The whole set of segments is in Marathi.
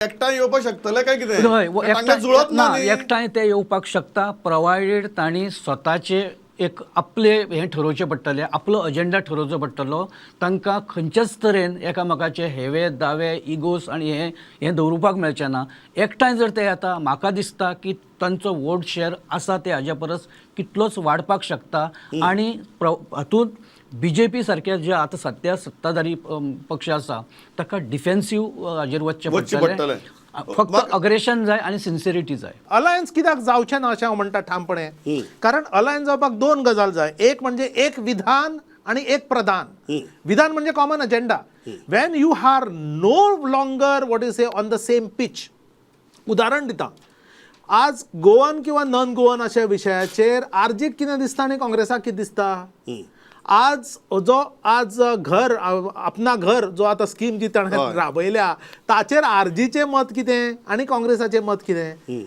एकठांय येवपाक शकतले काय कितें हय तांकां जुळत ना न्ही? एकठांय ते येवपाक शकता प्रोवायडेड तांणी स्वताचे एक आपले हे ठरोवचें पडटलें, आपलो अजेंडा ठरोवचो पडटलो. तांकां खंयच्याच तरेन एकामेकाचे हेवे दावे इगोस आनी हें दवरुपाक मेळचें ना. एकठांय जर ते येता म्हाका दिसता की तांचो वोट शेअर आसा ते हाज्या परस कितलोच वाडपाक शकता. आनी हातूंत BJP सारख्या जे आतां सध्या सत्ताधारी पक्ष आसा ताका डिफेन्सीव हाजेर वचचें पडटलें. फक्त अग्रेशन जाय आनी सिन्सिरिटी जाय. अलायन्स कित्याक जावचें ना अशें हांव म्हणटा ठामपणे. कारण अलायन्स जावपाक दोन गजाल जाय. एक म्हणजे एक विधान आणि एक प्रधान. विधान म्हणजे common agenda. When you are no longer what is say on the same pitch. उदाहरण दिता, आज गोवन किंवा नॉन गोवन अशा विशयाचेर आरजीक कितें दिसता आनी काँग्रेसाक कितें दिसता. आज घर अपना घर जो आता स्कीम जी ताणें राबयल्या ताचेर आरजीचें मत कितें आनी काँग्रेसाचें मत कितें.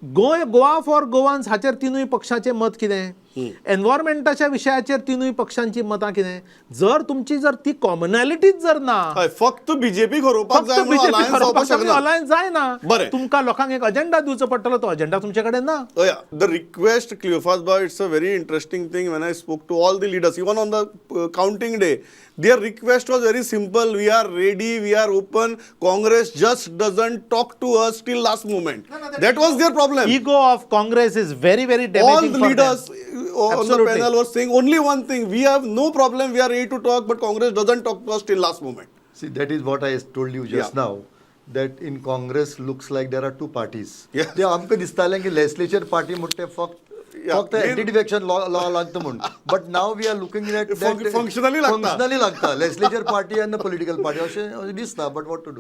गोवा फॉर गोवन्स हाचेर तिनूय पक्षाचें मत कितें. एनवायरमेंटाच्या विशयाचेर तिनूय पक्षांची मतां कितें. जर तुमची जर ती कॉमनॅलिटीच जर ना, फक्त बीजेपी घरोवपाक जाय म्हणून alliance जावपाक शकना. अलायन्स जायना. बरें. तुमकां लोकांक एक अजेंडा दिवचो पडटलो. तो अजेंडा तुमचे कडेन ना. The request, Cleophas Bhai, it's a very interesting thing. When I spoke to all the leaders, even on the counting day, their request was very simple. We are ready, we are open. Congress just doesn't talk to us till last moment. That was their problem. Ego of Congress is very, very All damaging the for leaders them. on the Absolutely. panel were saying only one thing: we have no problem, we are ready to talk, but Congress doesn't talk to us till last moment. See, that is what I told you just Yeah. now. That in Congress looks like there are two parties. Yeah. ते आमकां दिसतालें की लेजिस्लेचर पार्टी म्हणटा फक्त एंटी डिफेक्शन लॉ लागता म्हणून. But now we are looking at Functionally लागता. फंक्शनली लागता legislature party and the political party अशें दिसता. But what to do.